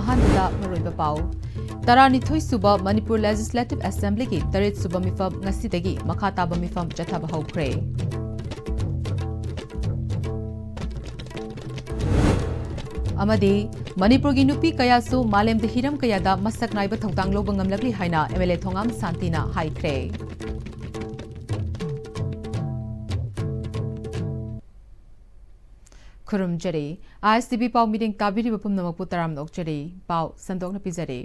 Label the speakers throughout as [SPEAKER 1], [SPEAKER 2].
[SPEAKER 1] ꯑꯍꯥꯟꯕꯗ ꯃꯔꯨꯑꯣꯏꯕ ꯄꯥꯎ ꯇꯔꯥꯅꯤꯊꯣꯏ ꯁꯨꯕ ꯃꯅꯤꯄꯨꯔ ꯂꯦꯖꯤꯁꯂꯦꯇꯤꯚ ꯑꯦꯁꯦꯝꯕ꯭ꯂꯤꯒꯤ 8 ꯁꯨꯕ ꯃꯤꯐꯝ ꯉꯁꯤꯗꯒꯤ ꯃꯈꯥ ꯇꯥꯕ ꯃꯤꯐꯝ ꯆꯠꯊꯕ ꯍꯧꯈ꯭ꯔꯦ꯫ ꯑꯃꯗꯤ ꯃꯅꯤꯄꯨꯔꯒꯤ ꯅꯨꯄꯤ ꯀꯌꯥꯁꯨ ꯃꯥꯂꯦꯝꯗ ꯍꯤꯔꯝ ꯀꯌꯥꯗ ꯃꯁꯛ ꯅꯥꯏꯕ ꯊꯧꯗꯥꯡ ꯂꯧꯕ ꯉꯝꯂꯛꯂꯤ ꯍꯥꯏꯅ MLA ꯊꯣꯉꯥꯝ ꯁꯥꯟꯇꯤꯅ ꯍꯥꯏꯈ꯭ꯔꯦ꯫ ꯈꯨꯔꯨꯝꯖꯔꯤ ISTV ꯄꯥꯎ ꯃꯤꯠꯌꯦꯡ ꯇꯥꯕꯤꯔꯤꯕ ꯄꯨꯝꯅꯃꯛꯄꯨ ꯇꯔꯥꯝꯅ ꯑꯣꯛꯆꯔꯤ꯫ ꯄꯥꯎ ꯁꯟꯗꯣꯛꯅ ꯄꯤꯖꯔꯤ꯫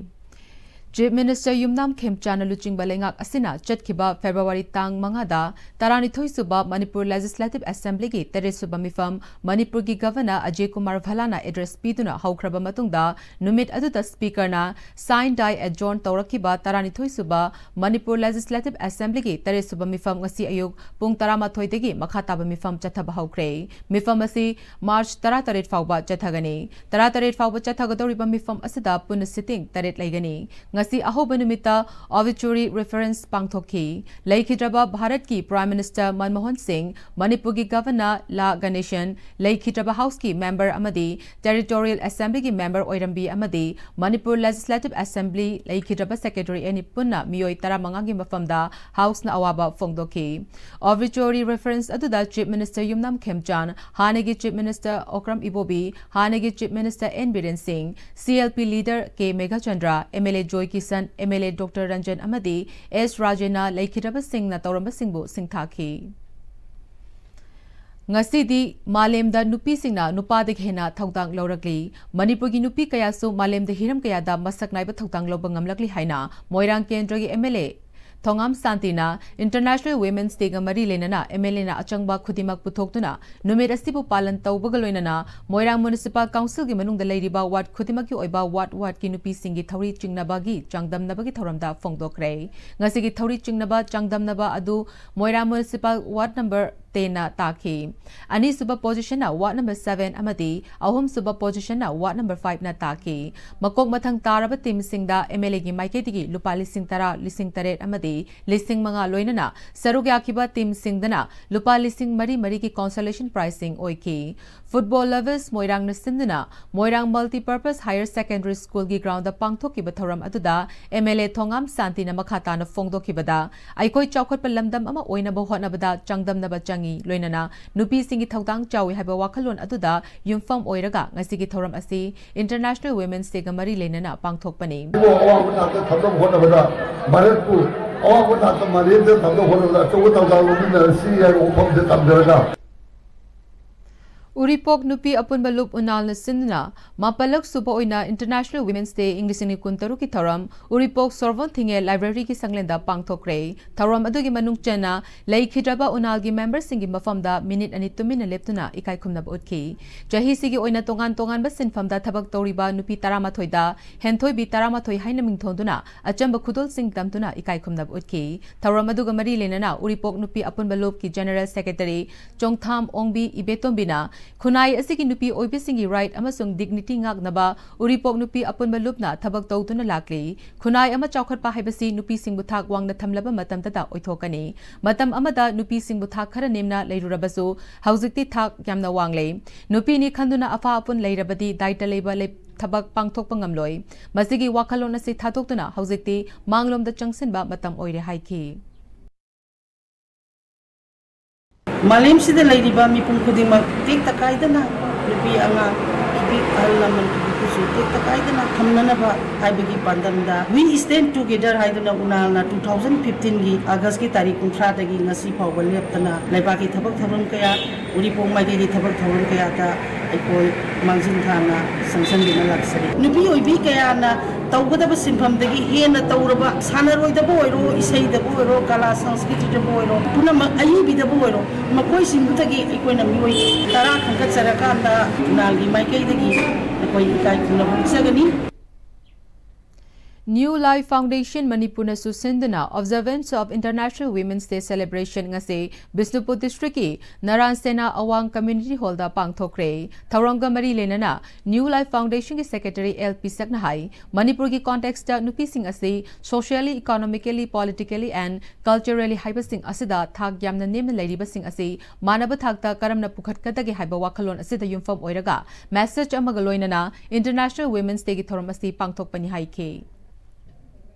[SPEAKER 1] ꯆꯤꯐ ꯃꯤꯅꯤꯁꯇꯔ ꯌꯨꯝꯅꯥꯝ ꯈꯦꯝꯆꯥꯅ ꯂꯨꯆꯤꯡꯕ ꯂꯩꯉꯥꯛ ꯑꯁꯤꯅ ꯆꯠꯈꯤꯕ ꯐꯦꯕ꯭ꯔꯨꯋꯥꯔꯤ ꯇꯥꯡ 5ꯗ 12 ꯁꯨꯕ ꯃꯅꯤꯄꯨꯔ ꯂꯦꯖꯤꯁꯂꯦꯇꯤꯚ ꯑꯦꯁꯦꯝꯕ꯭ꯂꯤꯒꯤ 8 ꯁꯨꯕ ꯃꯤꯐꯝ ꯃꯅꯤꯄꯨꯔꯒꯤ ꯒꯚꯔꯅꯔ ꯑꯖꯦ ꯀꯨꯃꯥꯔ ꯚꯜꯂꯥꯅ ꯑꯦꯗ꯭ꯔꯦꯁ ꯄꯤꯗꯨꯅ ꯍꯧꯈ꯭ꯔꯕ ꯃꯇꯨꯡꯗ ꯅꯨꯃꯤꯠ ꯑꯗꯨꯗ ꯁ꯭ꯄꯤꯀꯔꯅ ꯁꯥꯏꯟ ꯗꯥꯏ ꯑꯦꯗꯖꯣꯔꯟ ꯇꯧꯔꯛꯈꯤꯕ 12 ꯁꯨꯕ ꯃꯅꯤꯄꯨꯔ ꯂꯦꯖꯤꯁꯂꯦꯇꯤꯚ ꯑꯦꯁꯦꯝꯕ꯭ꯂꯤꯒꯤ 8 ꯁꯨꯕ ꯃꯤꯐꯝ ꯉꯁꯤ ꯑꯌꯨꯛ ꯄꯨꯡ 11ꯗꯒꯤ ꯃꯈꯥ ꯇꯥꯕ ꯃꯤꯐꯝ ꯆꯠꯊꯕ ꯍꯧꯈ꯭ꯔꯦ꯫ ꯃꯤꯐꯝ ꯑꯁꯤ ꯃꯥꯔꯆ 18 ꯐꯥꯎꯕ ꯆꯠꯊꯒꯅꯤ꯫ 18 ꯐꯥꯎꯕ ꯆꯠꯊꯒꯗꯧꯔꯤꯕ ꯃꯤꯐꯝ ꯑꯁꯤꯗ ꯄꯨꯟꯅ ꯁꯤꯇꯤꯡ 8 ꯂꯩꯒꯅꯤ꯫ ꯉꯁꯤ ꯑꯍꯧꯕ ꯅꯨꯃꯤꯠꯇ obituary reference ꯄꯥꯡꯊꯣꯛꯈꯤ꯫ ꯂꯩꯈꯤꯗ꯭ꯔꯕ ꯚꯥꯔꯠꯀꯤ ꯄ꯭ꯔꯥꯏꯝ ꯃꯤꯅꯤꯁꯇꯔ ꯃꯟꯃꯣꯍꯟ ꯁꯤꯡ, ꯃꯅꯤꯄꯨꯔꯒꯤ ꯒꯚꯔꯅꯔ ꯂꯥ ꯒꯅꯦꯁꯟ, ꯂꯩꯈꯤꯗ꯭ꯔꯕ ꯍꯥꯎꯁꯀꯤ ꯃꯦꯝꯕꯔ ꯑꯃꯗꯤ ꯇꯦꯔꯤꯇꯣꯔꯤꯌꯦꯜ ꯑꯦꯁꯦꯝꯕ꯭ꯂꯤꯒꯤ ꯃꯦꯝꯕꯔ ꯑꯣꯏꯔꯝꯕꯤ ꯑꯃꯗꯤ ꯃꯅꯤꯄꯨꯔ ꯂꯦꯖꯤꯁꯂꯦꯇꯤꯚ ꯑꯦꯁꯦꯝꯕ꯭ꯂꯤ ꯂꯩꯈꯤꯗ꯭ꯔꯕ ꯁꯦꯀ꯭ꯔꯦꯇꯔꯤ ꯑꯅꯤ ꯄꯨꯟꯅ ꯃꯤꯑꯣꯏ 15ꯒꯤ ꯃꯐꯝꯗ ꯍꯥꯎꯁꯅ ꯑꯋꯥꯕ ꯐꯣꯡꯗꯣꯛꯈꯤ꯫ obituary reference ꯑꯗꯨꯗ ꯆꯤꯐ ꯃꯤꯅꯤꯁꯇꯔ ꯌꯨꯝꯅꯥꯝ ꯈꯦꯝꯆꯥꯟ, ꯍꯥꯟꯅꯒꯤ ꯆꯤꯐ ꯃꯤꯅꯤꯁꯇꯔ ꯑꯣꯀ꯭ꯔꯝ ꯏꯕꯣꯕꯤ, ꯍꯥꯟꯅꯒꯤ chief minister N Biren Singh, CLP leader K Meghachandra, MLA Joy Kishan, MLA doctor Ranjan ꯑꯃꯗꯤ S ꯔꯥꯖꯦꯅ ꯂꯩꯈꯤꯗ꯭ꯔꯕꯁꯤꯡꯅ ꯇꯧꯔꯝꯕꯁꯤꯡꯕꯨ ꯁꯤꯡꯊꯥꯈꯤ꯫ ꯉꯁꯤꯗꯤ ꯃꯥꯂꯦꯝꯗ ꯅꯨꯄꯤꯁꯤꯡꯅ ꯅꯨꯄꯥꯗꯒꯤ ꯍꯦꯟꯅ ꯊꯧꯗꯥꯡ ꯂꯧꯔꯛꯂꯤ꯫ ꯃꯅꯤꯄꯨꯔꯒꯤ ꯅꯨꯄꯤ ꯀꯌꯥꯁꯨ ꯃꯥꯂꯦꯝꯗ ꯍꯤꯔꯝ ꯀꯌꯥꯗ ꯃꯁꯛ ꯅꯥꯏꯕ ꯊꯧꯗꯥꯡ ꯂꯧꯕ ꯉꯝꯂꯛꯂꯤ ꯍꯥꯏꯅ ꯃꯣꯏꯔꯥꯡ ꯀꯦꯟꯗ꯭ꯔꯒꯤ MLA ꯊꯣꯉꯥꯝ ꯁꯥꯟꯇꯤꯅ ꯏꯟꯇꯔꯅꯦꯁꯅꯦꯜ ꯋꯤꯃꯦꯟꯁ ꯗꯦꯒ ꯃꯔꯤ ꯂꯩꯅꯅ MLAꯅ ꯑꯆꯪꯕ ꯈꯨꯗꯤꯡꯃꯛ ꯄꯨꯊꯣꯛꯇꯨꯅ ꯅꯨꯃꯤꯠ ꯑꯁꯤꯕꯨ ꯄꯥꯂꯟ ꯇꯧꯕꯒ ꯂꯣꯏꯅꯅ ꯃꯣꯏꯔꯥꯡ ꯃ꯭ꯌꯨꯅꯤꯁꯤꯄꯥꯜ ꯀꯥꯎꯟꯁꯤꯜꯒꯤ ꯃꯅꯨꯡꯗ ꯂꯩꯔꯤꯕ ꯋꯥꯔꯗ ꯈꯨꯗꯤꯡꯃꯛꯀꯤ ꯑꯣꯏꯕ ꯋꯥꯔꯗꯀꯤ ꯅꯨꯄꯤꯁꯤꯡꯒꯤ ꯊꯧꯔꯤ ꯆꯤꯡꯅꯕꯒꯤ ꯆꯥꯡꯗꯝꯅꯕꯒꯤ ꯊꯧꯔꯝꯗ ꯐꯣꯡꯗꯣꯛꯈ꯭ꯔꯦ꯫ ꯉꯁꯤꯒꯤ ꯊꯧꯔꯤ ꯆꯤꯡꯅꯕ ꯆꯥꯡꯗꯝꯅꯕ ꯑꯗꯨ ꯃꯣꯏꯔꯥꯡ ꯃ꯭ꯌꯨꯅꯤꯁꯤꯄꯥꯜ ꯋꯥꯔꯗ ꯅꯝꯕꯔ 10ꯅ ꯇꯥꯈꯤ꯫ ꯑꯅꯤꯁꯨꯕ ꯄꯣꯖꯤꯁꯟꯅ ꯋꯥꯔꯗ ꯅꯝꯕꯔ 7 ꯑꯃꯗꯤ ꯑꯍꯨꯝꯁꯨꯕ ꯄꯣꯖꯤꯁꯟꯅ ꯋꯥꯔꯗ ꯅꯝꯕꯔ 5ꯅ ꯇꯥꯈꯤ꯫ ꯃꯀꯣꯛ MLAꯒꯤ ꯇꯥꯔꯕ ꯇꯤꯝꯁꯤꯡꯗ MLAꯒꯤ ꯃꯥꯏꯀꯩꯗꯒꯤ ꯂꯨꯄꯥ 10,000, 8,000 ꯑꯃꯗꯤ 5,000 ꯂꯣꯏꯅꯅ ꯁꯔꯨꯛ ꯌꯥꯈꯤꯕ ꯇꯤꯝꯁꯤꯡꯗꯅ ꯂꯨꯄꯥ 4,000 ꯀꯣꯟꯁꯣꯂꯦꯁꯟ ꯄ꯭ꯔꯥꯏꯖꯁꯤꯡ ꯑꯣꯏꯈꯤ꯫ ꯐꯨꯠꯕꯣꯜ ꯂꯚꯔꯁ ꯃꯣꯏꯔꯥꯡꯅ ꯁꯤꯟꯗꯨꯅ ꯃꯣꯏꯔꯥꯡ ꯃꯜꯇꯤꯄꯔꯄꯁ ꯍꯥꯌꯔ ꯁꯦꯀꯦꯟꯗꯔꯤ ꯁ꯭ꯀꯨꯜꯒꯤ ꯒ꯭ꯔꯥꯎꯟꯗ ꯄꯥꯡꯊꯣꯛꯈꯤꯕ ꯊꯧꯔꯝ ꯑꯗꯨꯗ MLA ꯊꯣꯉꯥꯝ ꯁꯥꯟꯇꯤꯅ ꯃꯈꯥ ꯇꯥꯅ ꯐꯣꯡꯗꯣꯛꯈꯤꯕꯗ ꯑꯩꯈꯣꯏ ꯆꯥꯎꯈꯠꯄ ꯂꯝꯗꯝ ꯑꯃ ꯑꯣꯏꯅꯕ ꯍꯣꯠꯅꯕꯗ ꯆꯥꯡꯗꯝꯅꯕ ꯆꯪꯏ, ꯂꯣꯏꯅꯅ ꯅꯨꯄꯤꯁꯤꯡꯒꯤ ꯊꯧꯗꯥꯡ ꯆꯥꯎꯏ ꯍꯥꯏꯕ ꯋꯥꯈꯜꯂꯣꯟ ꯑꯗꯨꯗ ꯌꯨꯝꯐꯝ ꯑꯣꯏꯔꯒ ꯉꯁꯤꯒꯤ ꯊꯧꯔꯝ ꯑꯁꯤ ꯏꯟꯇꯔꯅꯦꯁꯅꯦꯜ ꯋꯤꯃꯦꯟꯁ ꯗꯦꯒ ꯃꯔꯤ ꯂꯩꯅꯅ ꯄꯥꯡꯊꯣꯛꯄꯅꯤ꯫ ꯎꯔꯤꯄꯣꯛ ꯅꯨꯄꯤ ꯑꯄꯨꯟꯕ ꯂꯨꯞ ꯎꯅꯥꯜꯅ ꯁꯤꯟꯗꯨꯅ 14ꯂꯛ ꯁꯨꯕ ꯑꯣꯏꯅ ꯏꯟꯇꯔꯅꯦꯁꯅꯦꯜ ꯋꯤꯃꯦꯟꯁ ꯗꯦ ꯏꯪ 2023ꯒꯤ ꯊꯧꯔꯝ ꯎꯔꯤꯄꯣꯛ ꯁꯣꯔꯕꯣꯟ ꯊꯤꯡꯉꯦꯜ ꯂꯥꯏꯕ꯭ꯔꯦꯔꯤꯒꯤ ꯁꯪꯂꯦꯟꯗ ꯄꯥꯡꯊꯣꯛꯈ꯭ꯔꯦ꯫ ꯊꯧꯔꯝ ꯑꯗꯨꯒꯤ ꯃꯅꯨꯡ ꯆꯟꯅ ꯂꯩꯈꯤꯗ꯭ꯔꯕ ꯎꯅꯥꯜꯒꯤ ꯃꯦꯝꯕꯔꯁꯤꯡꯒꯤ ꯃꯐꯝꯗ ꯃꯤꯅꯤꯠ 2 ꯇꯨꯃꯤꯟꯅ ꯂꯦꯞꯇꯨꯅ ꯏꯀꯥꯏ ꯈꯨꯝꯅꯕ ꯎꯠꯈꯤ꯫ ꯆꯍꯤꯁꯤꯒꯤ ꯑꯣꯏꯅ ꯇꯣꯉꯥꯟ ꯇꯣꯉꯥꯟꯕ ꯁꯤꯟꯐꯝꯗ ꯊꯕꯛ ꯇꯧꯔꯤꯕ ꯅꯨꯄꯤ 11ꯗ ꯍꯦꯟꯊꯣꯏꯕꯤ 11 ꯍꯥꯏꯅ ꯃꯤꯡꯊꯣꯟꯗꯨꯅ ꯑꯆꯝꯕ ꯈꯨꯗꯣꯜꯁꯤꯡ ꯇꯝꯗꯨꯅ ꯏꯀꯥꯏ ꯈꯨꯝꯅꯕ ꯎꯠꯈꯤ꯫ ꯊꯧꯔꯝ ꯑꯗꯨꯒ ꯃꯔꯤ ꯂꯩꯅꯅ ꯎꯔꯤꯄꯣꯛ ꯅꯨꯄꯤ ꯑꯄꯨꯟꯕ ꯂꯨꯞꯀꯤ ꯖꯦꯅꯔꯦꯜ ꯁꯦꯀ꯭ꯔꯦꯇꯔꯤ ꯆꯣꯡꯊꯥꯝ ꯑꯣꯡꯕꯤ ꯏꯕꯦꯇꯣꯝꯕꯤꯅ ꯈꯨꯟꯅꯥꯏ ꯑꯁꯤꯒꯤ ꯅꯨꯄꯤ ꯑꯣꯏꯕꯤꯁꯤꯡꯒꯤ ꯔꯥꯏꯠ ꯑꯃꯁꯨꯡ ꯗꯤꯒꯅꯤꯇꯤ ꯉꯥꯛꯅꯕ ꯎꯔꯤꯄꯣꯛ ꯅꯨꯄꯤ ꯑꯄꯨꯟꯕ ꯂꯨꯞꯅ ꯊꯕꯛ ꯇꯧꯗꯨꯅ ꯂꯥꯛꯂꯤ꯫ ꯈꯨꯟꯅꯥꯏ ꯑꯃ ꯆꯥꯎꯈꯠꯄ ꯍꯥꯏꯕꯁꯤ ꯅꯨꯄꯤꯁꯤꯡꯕꯨ ꯊꯥꯛ ꯋꯥꯡꯅ ꯊꯝꯂꯕ ꯃꯇꯝꯗꯇ ꯑꯣꯏꯊꯣꯛꯀꯅꯤ꯫ ꯃꯇꯝ ꯑꯃꯗ ꯅꯨꯄꯤꯁꯤꯡꯕꯨ ꯊꯥꯛ ꯈꯔ ꯅꯦꯝꯅ ꯂꯩꯔꯨꯔꯕꯁꯨ ꯍꯧꯖꯤꯛꯇꯤ ꯊꯥꯛ ꯌꯥꯝꯅ ꯋꯥꯡꯂꯦ꯫ ꯅꯨꯄꯤꯅꯤ ꯈꯟꯗꯨꯅ ꯑꯐꯥ ꯑꯄꯨꯟ ꯂꯩꯔꯕꯗꯤ ꯗꯥꯏꯇ ꯂꯩꯕ ꯊꯕꯛ ꯄꯥꯡꯊꯣꯛꯄ ꯉꯝꯂꯣꯏ꯫ ꯃꯁꯤꯒꯤ ꯋꯥꯈꯜꯂꯣꯟ ꯑꯁꯤ ꯊꯥꯗꯣꯛꯇꯨꯅ ꯍꯧꯖꯤꯛꯇꯤ ꯃꯥꯡꯂꯣꯝꯗ ꯆꯪꯁꯤꯟꯕ ꯃꯇꯝ ꯑꯣꯏꯔꯦ ꯍꯥꯏꯈꯤ꯫
[SPEAKER 2] ꯃꯥꯂꯦꯝꯁꯤꯗ ꯂꯩꯔꯤꯕ ꯃꯤꯄꯨꯝ ꯈꯨꯗꯤꯡꯃꯛ ꯇꯦꯛꯇ ꯀꯥꯏꯗꯅ ꯅꯨꯄꯤ ꯑꯉꯥꯡ ꯅꯨꯄꯤ ꯑꯍꯜ ꯂꯃꯟ ꯈꯨꯗꯤꯡꯃꯛꯁꯨ ꯇꯦꯛꯇ ꯀꯥꯏꯗꯅ ꯊꯝꯅꯅꯕ ꯍꯥꯏꯕꯒꯤ ꯄꯥꯟꯗꯝꯗ ꯋꯤ ꯁ꯭ꯇꯦꯟ ꯇꯨꯒꯦꯗꯔ ꯍꯥꯏꯗꯨꯅ ꯎꯅꯥꯜꯅ 2015ꯒꯤ ꯑꯥꯒꯁꯠꯀꯤ ꯇꯥꯔꯤꯛ 30ꯗꯒꯤ ꯉꯁꯤ ꯐꯥꯎꯕ ꯂꯦꯞꯇꯅ ꯂꯩꯕꯥꯛꯀꯤ ꯊꯕꯛ ꯊꯧꯔꯝ ꯀꯌా, ꯎꯔꯤꯄꯣꯛ ꯃꯥꯏꯀꯩꯒꯤ ꯊꯕꯛ ꯊꯧꯔꯝ ꯀꯌꯥꯗ ꯑꯩꯈꯣꯏ ꯃꯥꯡꯖꯤꯜ ꯊꯥꯅ ꯆꯪꯁꯤꯟꯗꯨꯅ ꯂꯥꯛꯆꯔꯤ꯫ ꯅꯨꯄꯤ ꯑꯣꯏꯕꯤ ꯀꯌꯥꯅ ꯇꯧꯒꯗꯕ ꯁꯤꯟꯐꯝꯗꯒꯤ ꯍꯦꯟꯅ ꯇꯧꯔꯕ ꯁꯥꯟꯅꯔꯣꯏꯗꯕꯨ ꯑꯣꯏꯔꯣ, ꯏꯁꯩꯗꯕꯨ ꯑꯣꯏꯔో, ꯀꯂꯥ ꯁꯪꯁꯀ꯭ꯔꯤꯇꯤꯗꯕꯨ ꯑꯣꯏꯔꯣ, ꯄꯨꯝꯅꯃꯛ ꯑꯏꯕꯤꯗꯕꯨ ꯑꯣꯏꯔꯣ, ꯃꯈꯣꯏꯁꯤꯡꯗꯨꯗꯒꯤ ꯑꯩꯈꯣꯏꯅ ꯃꯤꯑꯣꯏ 10
[SPEAKER 1] New Life Foundation Manipur Susindana Observance of International Women's Day Celebration ngase Bisnupur District ki Naran Sena Awang Community Hall da pangthokre Thauranga Mari Lenana New Life Foundation ki Secretary LP Saknahai Manipur ki context da nupi sing ase socially, economically, politically and culturally haiba sing asida thak yamna nemna leiriba sing ase manaba thakta karamna pukhatkadagi haiba wakhalon asida yumfam oiraga message amaga loinana International Women's Day ki thoram ase pangthokpani haike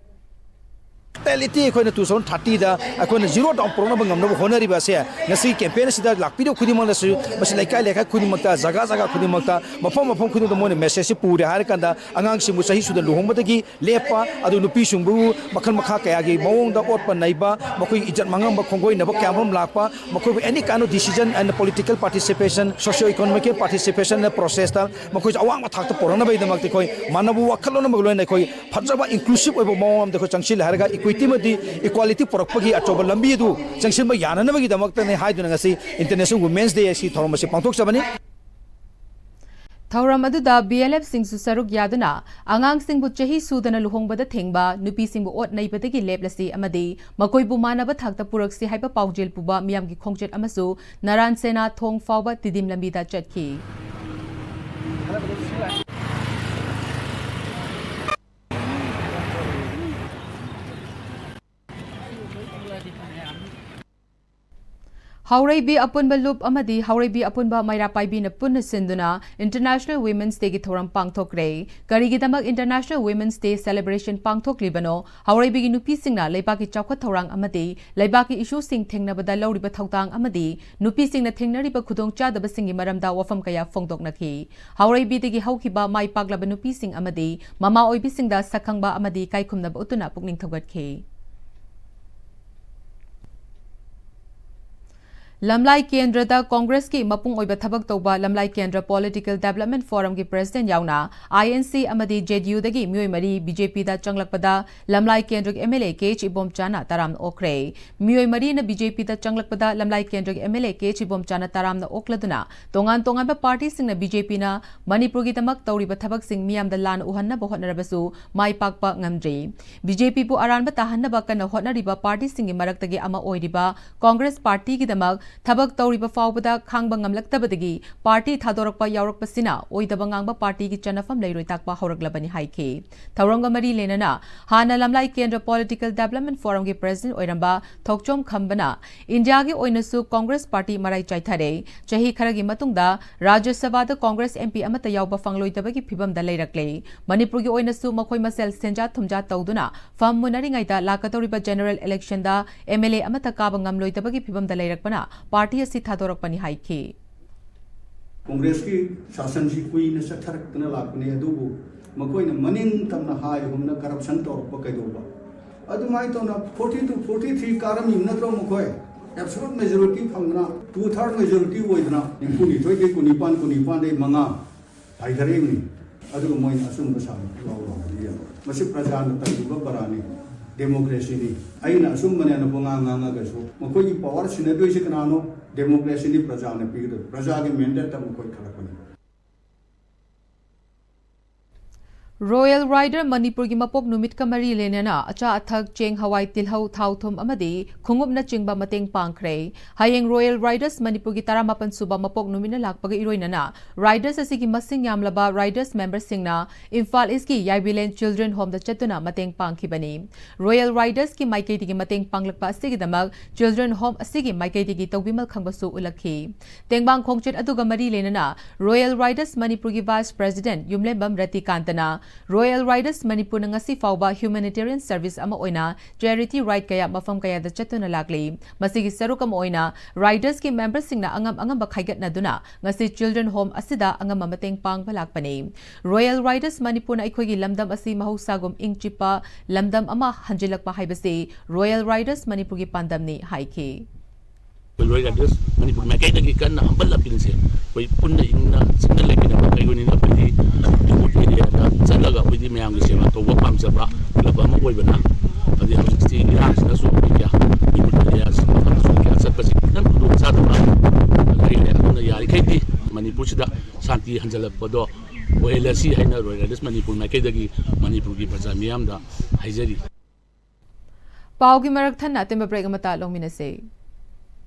[SPEAKER 3] Reality ko na 2030 da ako na zero down program ngam no honari ba se ngasi campaign sida lakpi do khudi mang su bas laikai lekha khudi makta jaga khudi makta mafam khudi do mon message pure har kanda angang simu sahi suda luhong matagi lepa adu nupi sungbu makhan makha kaya gi mawong da ot pa naiba makoi ijat mangam ba khongoi na ba kamrom lakpa makoi any kind of decision and political participation socio economic participation na process ta makoi awang ma thak ta porang na bai da makti koi manabu wakhalon na maglo na koi phajaba inclusive obo mawam de ko changsil har ga equality porokpagi achoba lambi du jangsin ba yana nabagi damakta ne haiduna ngasi International Women's Day asi thoromasi pangthok sabani
[SPEAKER 1] Thauram aduda BLF singsu saruk yaduna angang singbu chahi sudana luhongbada thengba nupi singbu ot naibadagi leplasi amadi makoi bu manaba thakta puraksi haiba paujel puba miyam gi khongchet amasu Naran Sena thong fawba tidim lambida chatki Haureibi apunba loop amadi Haureibi apunba maira paibi na punna sinduna International Women's Day ki thoram pangthokre karigidamak International Women's Day celebration pangthoklibano Haureibi gi nupi singna leibaki chawkhat thorang amadi leibaki issue sing thengnabada lawriba thawtang amadi nupi singna thengnariba khudong chadaba singi maramda wafam kaya phongdoknaki Haureibi degi haukiba mai paglaba nupi sing amadi mama oibi singda sakhangba amadi kaikhumnaba utuna pukning thawgatke Lamlai Kendra da Congress ki mapung oiba thabak toba Lamlai Kendra Political Development Forum ki President yauna INC amadi JDU dagi myoi mari BJP da changlakpada Lamlai Kendra ki MLA KH Ibom Chana taram okre myoi mari na BJP da changlakpada Lamlai Kendra ki MLA KH Ibom Chana taram na okladuna tongan ba party sing na BJP na Manipur gi tamak tawri ba thabak sing miyam da lan uhanna ba hotnarabasu mai pakpa ngamdri BJP pu aran ba tahanna ba kana hotnariba party sing gi maraktagi ama oiriba Congress party gi damak Thabak tawriba fawbada khangba ngamlaktabadagi party thadorakpa yaurakpasina oidaba ngangba party gi chanafam leiroi takpa horaglabani haike Thauranga mari lenana hana Lamlai Kendra Political Development Forum gi president oiramba thokchom khambana India gi oinasu Congress party marai chaithare chahi kharagi matungda Rajya Sabha da Congress MP amata yauba fangloidabagi phibam da leirakle Manipur gi oinasu makhoi masel senja thumja tawduna fam munari ngaida lakatoriba general election da MLA amata kaba ngamloidabagi phibam da leirakpana party asi thadorakpani haike
[SPEAKER 4] Congress ki shasan ji kui na satharak na lakne adubu makoi na maning tamna hai humna corruption torpa kaidoba adu mai to na 40 to 43 karam yumna tro makoi absolute majority phangna 2/3 majority woidna impuni thoi ke kunipan de manga haidare ni adu moi asum basam law dia masi prajan taduba barani democracy ni aina asum mane na bonga nganga gaso makoi power sinadoi se kanano democracy ni praja ne pigdo praja ge mandate ta makoi khalakani
[SPEAKER 1] Royal Rider Manipur gi mapok numit kamari lenana acha athak cheng hawai tilhau thauthum amadi khungup na chingba mateng pangkhre hayeng Royal Riders Manipur gi 18 suba mapok numina lakpaga iroinana Riders asigi masing yamlaba Riders member singna Imphal East ki Yaibilen Children Home da chatuna mateng pangkhibani Royal Riders ki maikei gi mateng panglakpa asigi damak Children Home asigi maikei gi tawbimal khangbasu ulakhi tengbang khongchet aduga mari lenana Royal Riders Manipur gi Vice President Yumlembam Ratikantana Royal Riders Manipur na ngasi fawba humanitarian service ama oina charity ride kaya mafam kaya da chatuna lakli masigi saruk ama oina riders ki members singna angam bakhaigat na duna ngasi children home asida angam mateng pang balakpani Royal Riders Manipur na ikhogi lamdam asi mahusagum ingchipa lamdam ama hanjilakpa haibasi Royal Riders Manipur gi pandamni haike
[SPEAKER 5] Royal Riders Manipur ma kaida gi kan ambal lapin se koi punna ingna signal lekin ba kai goni na padi remote area da chalaga padi mayam gi sema to wa pam jaba laba ma koi bana adi hau sti ya na so ya remote area so ya sat pasi kan du sa da ba kai le na yari kai di Manipur sida santi hanjala podo ꯑꯣꯏꯍꯜꯂꯁꯤ ꯍꯥꯏꯅ ꯔꯣꯌꯦꯂꯤꯁ ꯃꯅꯤꯄꯨꯔ ꯃꯥꯏꯀꯩꯗꯒꯤ ꯃꯅꯤꯄꯨꯔꯒꯤ ꯄ꯭ꯔꯖꯥ ꯃꯤꯌꯥꯝꯗ ꯍꯥꯏꯖꯔꯤ
[SPEAKER 1] ꯄꯥꯎꯒꯤ ꯃꯔꯛ ꯊꯟꯅ ꯑꯇꯦꯝꯕ break ꯑꯃꯇ ꯂꯧꯃꯤꯟꯅꯁꯦ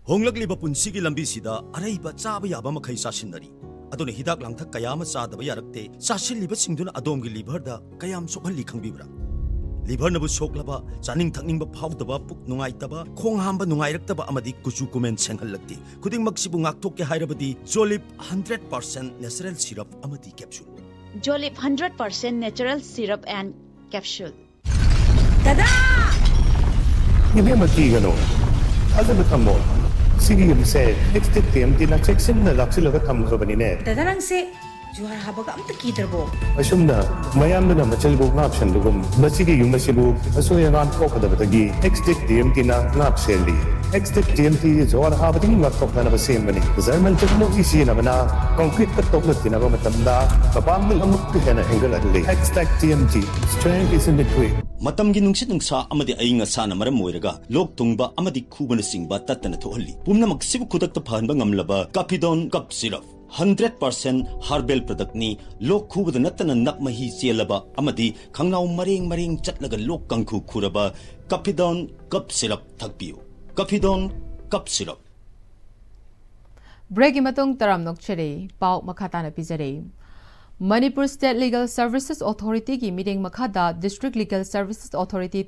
[SPEAKER 6] ꯍꯣꯡꯂꯛꯂꯤꯕ ꯄꯨꯟꯁꯤꯒꯤ ꯂꯝꯕꯤꯁꯤꯗ ꯑꯔꯩꯕ ꯆꯥꯕ ꯌꯥꯕ ꯃꯈꯩ ꯆꯥꯁꯤꯟꯅꯔꯤ ꯑꯗꯨꯅ ꯍꯤꯗꯥꯛ ꯂꯥꯡꯊꯛ ꯀꯌꯥ ꯑꯃ ꯆꯥꯗꯕ ꯌꯥꯔꯛꯇꯦ ꯆꯥꯁꯤꯜꯂꯤꯕꯁꯤꯡꯗꯨꯅ ꯑꯗꯣꯝꯒꯤ ꯂꯤꯚꯔꯗ ꯀꯌꯥꯝ ꯁꯣꯛꯍꯜꯂꯤ ꯈꯪꯕꯤꯕ꯭ꯔꯥ ꯂꯤꯚꯔꯅꯕꯨ ꯁꯣꯛꯂꯕ ꯆꯥꯅꯤꯡ ꯊꯛꯅꯤꯡꯕ ꯐꯥꯎꯗꯕ ꯄꯨꯛ ꯅꯨꯡꯉꯥꯏꯇꯕ ꯈꯣꯡ ꯍꯥꯝꯕ ꯅꯨꯡꯉꯥꯏꯔꯛꯇꯕ ꯑꯃꯗꯤ ꯀꯨꯆꯨ ꯀꯨꯃꯦꯟ ꯁꯦꯡꯍꯜꯂꯛꯇꯦ ꯈꯨꯗꯤꯡꯃꯛꯁꯤꯕꯨ ꯉꯥꯛꯊꯣꯛꯀꯦ ꯍꯥꯏꯔꯕꯗꯤ ꯖꯣꯂꯤꯞ 100% ꯅꯦꯆꯔꯦꯜ ꯁꯤꯔꯞ ꯑꯃꯗꯤ capsule
[SPEAKER 7] Jolip 100% natural syrup and capsule.
[SPEAKER 8] Ibema tigano. Alam mo, sige yumse, next time tinacheksin na laksilaga tamgrabanine.
[SPEAKER 9] Dadarangse, juhar habaga amta kitarbo.
[SPEAKER 8] Asumna, mayam na machalbog na option dugum. Masige yung masibu, asuyan ko kadabatagi. Next TMT na napseli. Next TMT juhar habating matok na nabasim mani. Zarmal technology na mana, concrete katok na tinagamatanda. Kapamil ang muktihan na hinggal adli. TMT, strength is in the quick.
[SPEAKER 6] ꯃꯇꯝꯒꯤ ꯅꯨꯡꯁꯤꯠ ꯅꯨꯡꯁꯥ ꯑꯃꯗꯤ ꯑꯏꯪ ꯑꯁꯥꯅ ꯃꯔꯝ ꯑꯣꯏꯔꯒ ꯂꯣꯛ ꯊꯨꯡꯕ ꯑꯃꯗꯤ ꯈꯨꯕꯅꯆꯤꯡꯕ ꯇꯠꯇꯅ ꯊꯣꯛꯍꯜꯂꯤ ꯄꯨꯝꯅꯃꯛꯁꯤꯕꯨ ꯈꯨꯗꯛꯇ ꯐꯍꯟꯕ ꯉꯝꯂꯕ ꯀꯥꯐꯤꯗꯣꯟ ꯀꯞ ꯁꯤꯔꯞ 100% ꯍꯥꯔꯕꯦꯜ ꯄ꯭ꯔꯗꯛꯅꯤ ꯂꯣꯛ ꯈꯨꯕꯗ ꯅꯠꯇꯅ ꯅꯞ ꯃꯍꯤ ꯆꯦꯜꯂꯕ ꯑꯃꯗꯤ ꯈꯪꯅꯥꯎ ꯃꯔꯦꯡ ꯆꯠꯂꯒ ꯂꯣꯛ ꯀꯪꯈꯨ ꯈꯨꯔꯕ ꯀꯥꯐꯤꯗꯣꯟ ꯀꯞ ꯁꯤꯔꯞ ꯊꯛꯄꯤꯌꯨ ꯀꯥꯐꯤꯗꯣꯟ ꯀꯞ ꯁꯤꯔꯞ
[SPEAKER 1] ꯕ꯭ꯔꯦꯛꯀꯤ ꯃꯇꯨꯡ ꯇꯔꯥꯝ ꯅꯣꯛꯆꯔꯦ ꯄꯥꯎ ꯃꯈꯥ ꯇꯥꯅ ꯄꯤꯖꯔꯦ Manipur State Legal Services Authority ki meeting makhada District Legal Services Authority